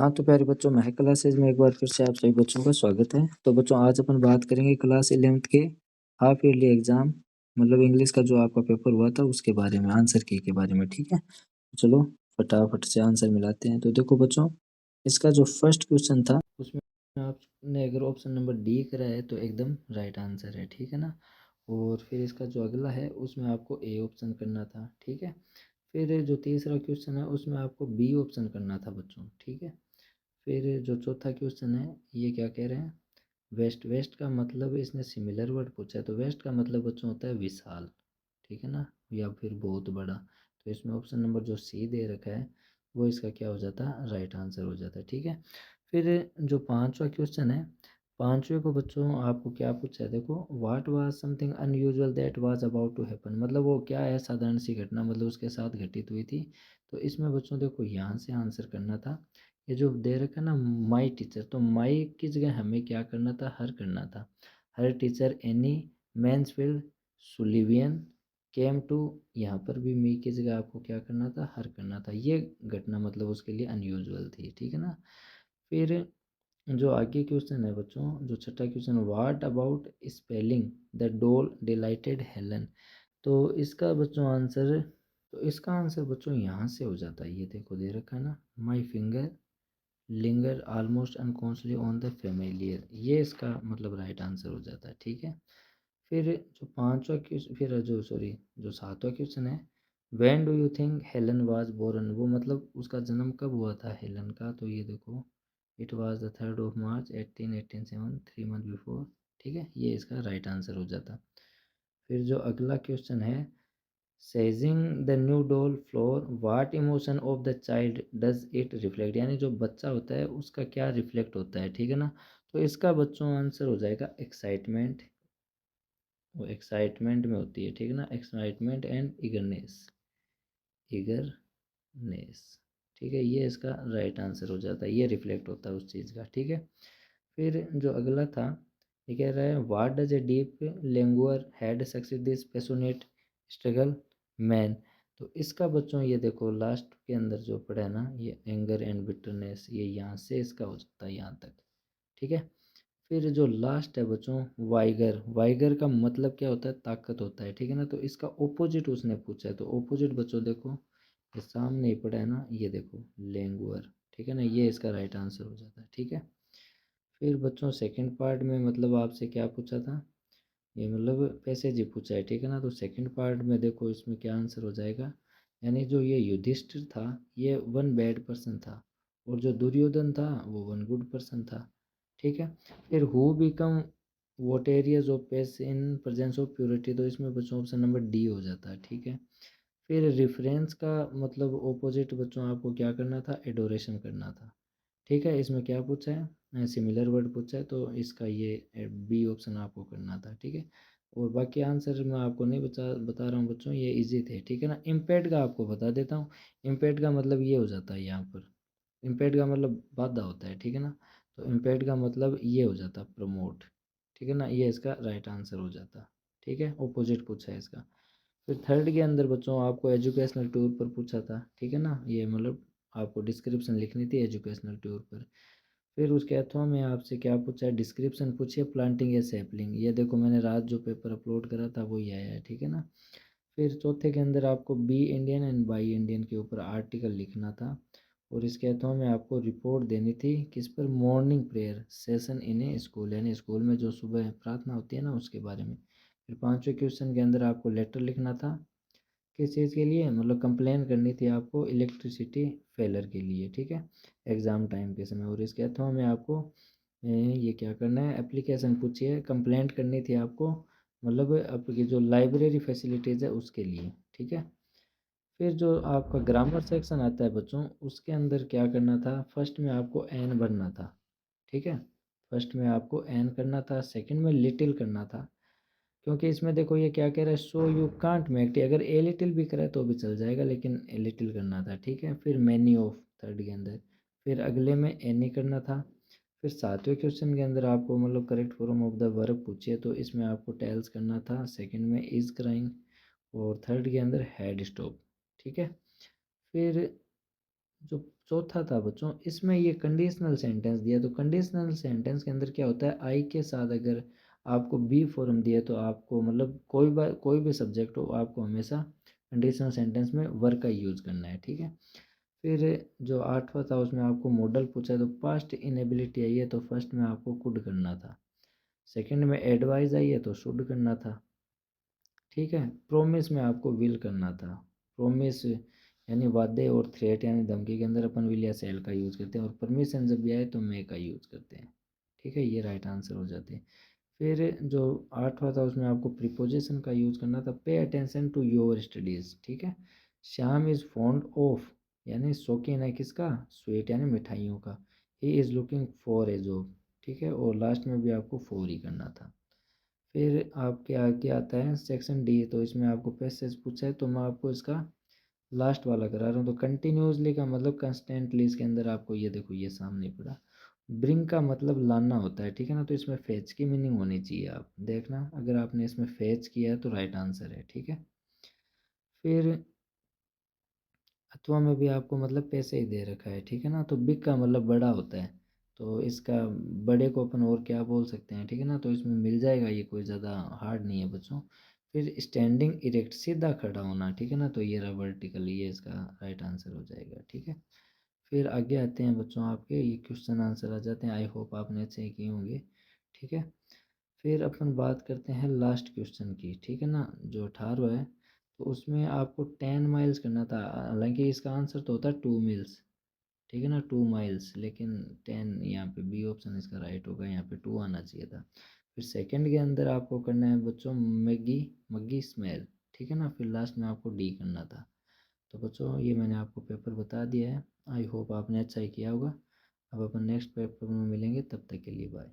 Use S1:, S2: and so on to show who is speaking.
S1: हाँ, तो प्यारे बच्चों महक क्लासेज़ में एक बार फिर से आप सभी बच्चों का स्वागत है। तो बच्चों आज अपन बात करेंगे क्लास 11th के हाफ ईयरली एग्ज़ाम मतलब इंग्लिश का जो आपका पेपर हुआ था उसके बारे में, आंसर की के बारे में, ठीक है? तो चलो फटाफट से आंसर मिलाते हैं। तो देखो बच्चों, इसका जो फर्स्ट क्वेश्चन था उसमें आपने अगर ऑप्शन नंबर डी करा है तो एकदम राइट आंसर है, ठीक है ना? और फिर इसका जो अगला है उसमें आपको ए ऑप्शन करना था, ठीक है? फिर जो तीसरा क्वेश्चन है उसमें आपको बी ऑप्शन करना था बच्चों, ठीक है? फिर जो चौथा क्वेश्चन है ये क्या कह रहे हैं, वेस्ट। वेस्ट का मतलब इसने सिमिलर वर्ड पूछा है, तो वेस्ट का मतलब बच्चों होता है विशाल, ठीक है ना, या फिर बहुत बड़ा। तो इसमें ऑप्शन नंबर जो सी दे रखा है वो इसका क्या हो जाता है, राइट आंसर हो जाता है, ठीक है। फिर जो पांचवा क्वेश्चन है, पांचवे को बच्चों आपको क्या पूछा है, देखो what was something unusual that was about to happen, मतलब वो क्या है, साधारण सी घटना मतलब उसके साथ घटित हुई थी। तो इसमें बच्चों देखो यहाँ से आंसर करना था, ये जो दे रखा है ना माई टीचर, तो माई की जगह हमें क्या करना था, हर करना था। हर teacher Annie Mansfield Sullivan came to, यहाँ पर भी मी की जगह आपको क्या करना था, हर करना था। ये घटना मतलब उसके लिए अनयूजुअल थी, ठीक है ना। फिर जो आगे क्वेश्चन है बच्चों, जो छठा question, what about spelling the डोल डिलाइटेड हेलन, तो इसका बच्चों आंसर, तो इसका आंसर बच्चों यहाँ से हो जाता है, ये देखो दे रखा है ना, my finger linger almost unconsciously on the familiar, ये इसका मतलब राइट आंसर हो जाता है, ठीक है। फिर जो पांचवा क्वेश्चन, फिर जो सॉरी जो सातवां क्वेश्चन है, when do you think Helen was born, वो मतलब उसका जन्म कब हुआ था हेलन का, तो ये देखो it was the 3rd of March 1887, 3 month before, ठीक है, ये इसका राइट आंसर हो जाता। फिर जो अगला क्वेश्चन है, seeing the new doll floor what emotion of the child does it reflect, यानी जो बच्चा होता है उसका क्या रिफ्लेक्ट होता है, ठीक है ना। तो इसका बच्चों आंसर हो जाएगा एक्साइटमेंट, वो एक्साइटमेंट में होती है, ठीक है ना, एक्साइटमेंट एंड ईगरनेस, ईगरनेस, ठीक है, ये इसका राइट आंसर हो जाता है, ये रिफ्लेक्ट होता है उस चीज़ का, ठीक है। फिर जो अगला था, ये कह रहा है what does a deep languor had success this passionate struggle man, तो इसका बच्चों ये देखो लास्ट के अंदर जो पड़ा है ना, ये एंगर एंड बिटरनेस, ये यहाँ से इसका हो जाता है यहाँ तक, ठीक है। फिर जो लास्ट है बच्चों वाइगर, वाइगर का मतलब क्या होता है, ताकत होता है, ठीक है ना। तो इसका ओपोजिट उसने पूछा है, तो ओपोजिट बच्चों देखो ये सामने ही पड़ा है ना, ये देखो लेंगुअर, ठीक है ना, ये इसका राइट आंसर हो जाता है, ठीक है। फिर बच्चों सेकंड पार्ट में मतलब आपसे क्या पूछा था, ये मतलब पैसेज ही पूछा है, ठीक है ना। तो सेकंड पार्ट में देखो इसमें क्या आंसर हो जाएगा, यानी जो ये युधिष्ठिर था ये वन बैड पर्सन था, और जो दुर्योधन था वो वन गुड पर्सन था, ठीक है। फिर who become what areas of pace in presence of purity, तो इसमें बच्चों ऑप्शन नंबर डी हो जाता है, ठीक है। फिर रेफरेंस का मतलब ऑपोजिट बच्चों आपको क्या करना था, एडोरेशन करना था, ठीक है। इसमें क्या पूछा है, सिमिलर वर्ड पूछा है, तो इसका ये बी ऑप्शन आपको करना था, ठीक है। और बाकी आंसर मैं आपको नहीं बता रहा हूँ बच्चों, ये इजी थे, ठीक है ना। इम्पैक्ट का आपको बता देता हूँ, इम्पैक्ट का मतलब ये हो जाता है यहाँ पर, इम्पैक्ट का मतलब बाधा होता है, ठीक है ना। तो इम्पैक्ट का मतलब ये हो जाता प्रमोट, ठीक है ना, ये इसका राइट आंसर हो जाता, ठीक है, ऑपोजिट पूछा है इसका। फिर थर्ड के अंदर बच्चों आपको एजुकेशनल टूर पर पूछा था, ठीक है ना, ये मतलब आपको डिस्क्रिप्शन लिखनी थी एजुकेशनल टूर पर। फिर उसके अथवा में आपसे क्या पूछा है, डिस्क्रिप्शन पूछिए प्लांटिंग या सैपलिंग, ये देखो मैंने रात जो पेपर अपलोड करा था वो ये आया है, ठीक है ना। फिर चौथे के अंदर आपको be Indian and buy Indian के ऊपर आर्टिकल लिखना था, और इसके अथवा में आपको रिपोर्ट देनी थी किस पर, morning prayer session in A school, यानी स्कूल में जो सुबह प्रार्थना होती है ना उसके बारे में। फिर पांचवें क्वेश्चन के अंदर आपको लेटर लिखना था, किस चीज़ के लिए, मतलब कंप्लेन करनी थी आपको इलेक्ट्रिसिटी फेलर के लिए, ठीक है, एग्ज़ाम टाइम के समय। और इसके अथवा में आपको ये क्या करना है, एप्लीकेशन पूछिए, कंप्लेंट करनी थी आपको, मतलब आपकी जो लाइब्रेरी फैसिलिटीज़ है उसके लिए, ठीक है। फिर जो आपका ग्रामर सेक्शन आता है बच्चों, उसके अंदर क्या करना था, फर्स्ट में आपको एन भरना था, ठीक है, फर्स्ट में आपको एन करना था, सेकंड में लिटिल करना था, क्योंकि इसमें देखो ये क्या कह रहा है, so you can't make tea, अगर ए लिटिल भी करे तो भी चल जाएगा, लेकिन ए लिटिल करना था, ठीक है। फिर मैनी ऑफ थर्ड के अंदर, फिर अगले में एनी करना था। फिर सातवें क्वेश्चन के अंदर आपको मतलब correct form of the verb पूछिए, तो इसमें आपको टेल्स करना था, सेकंड में इज क्राइंग, और थर्ड के अंदर हैड स्टॉप, ठीक है। फिर जो चौथा था बच्चों, इसमें ये कंडीशनल सेंटेंस दिया, तो कंडीशनल सेंटेंस के अंदर क्या होता है, आई के साथ अगर आपको बी फॉर्म दिया तो आपको मतलब कोई भी सब्जेक्ट हो आपको हमेशा कंडीशनल सेंटेंस में वर का यूज़ करना है, ठीक है। फिर जो आठवां था उसमें आपको मॉडल पूछा है, तो पास्ट इनएबिलिटी आई है तो फर्स्ट में आपको कुड करना था, सेकंड में एडवाइस आई है तो शुड करना था, ठीक है। प्रोमिस में आपको विल करना था, प्रोमिस यानी वादे और थ्रेट यानी धमकी के अंदर अपन विल या सेल का यूज़ करते हैं, और परमिशन जब भी आए तो मे का यूज़ करते हैं, ठीक है। ये राइट आंसर हो जाते हैं। फिर जो आठवां था उसमें आपको प्रीपोजिशन का यूज़ करना था, pay attention to your studies, ठीक है। श्याम इज़ फॉन्ड ऑफ यानी शौकीन है किसका, स्वीट यानी मिठाइयों का, he is looking for a job, ठीक है। और लास्ट में भी आपको फॉर ही करना था। फिर आपके आगे आता है सेक्शन डी, तो इसमें आपको पैसेज पूछा है तो मैं आपको इसका लास्ट वाला करा रहा हूँ। तो कंटिन्यूसली का मतलब कंस्टेंटली, इसके अंदर आपको ये देखो ये सामने पड़ा, ब्रिंग का मतलब लाना होता है, ठीक है ना। तो इसमें फेच की मीनिंग होनी चाहिए, आप देखना अगर आपने इसमें फेच किया है तो राइट आंसर है, ठीक है। फिर अथवा में भी आपको मतलब पैसे ही दे रखा है, ठीक है ना। तो बिग का मतलब बड़ा होता है, तो इसका बड़े को अपन और क्या बोल सकते हैं, ठीक है ना। तो इसमें मिल जाएगा, ये कोई ज़्यादा हार्ड नहीं है बच्चों। फिर स्टैंडिंग इरेक्ट सीधा खड़ा होना, ठीक है ना, तो ये रहा वर्टिकली, ये इसका राइट आंसर हो जाएगा, ठीक है। फिर आगे आते हैं बच्चों, आपके ये क्वेश्चन आंसर आ जाते हैं, आई होप आपने अच्छे किए होंगे, ठीक है। फिर अपन बात करते हैं लास्ट क्वेश्चन की, ठीक है ना, जो 18वां है। तो उसमें आपको 10 माइल्स करना था, हालांकि इसका आंसर तो होता है 2 मील्स, ठीक है ना, 2 माइल्स, लेकिन 10 यहाँ पे बी ऑप्शन इसका राइट होगा, यहाँ पे 2 आना चाहिए था। फिर सेकंड के अंदर आपको करना है बच्चों मैगी मग्गी स्मेल, ठीक है ना। फिर लास्ट में आपको डी करना था। तो बच्चों ये मैंने आपको पेपर बता दिया है, आई होप आपने अच्छा ही किया होगा। अब अपन नेक्स्ट पेपर में मिलेंगे, तब तक के लिए बाय।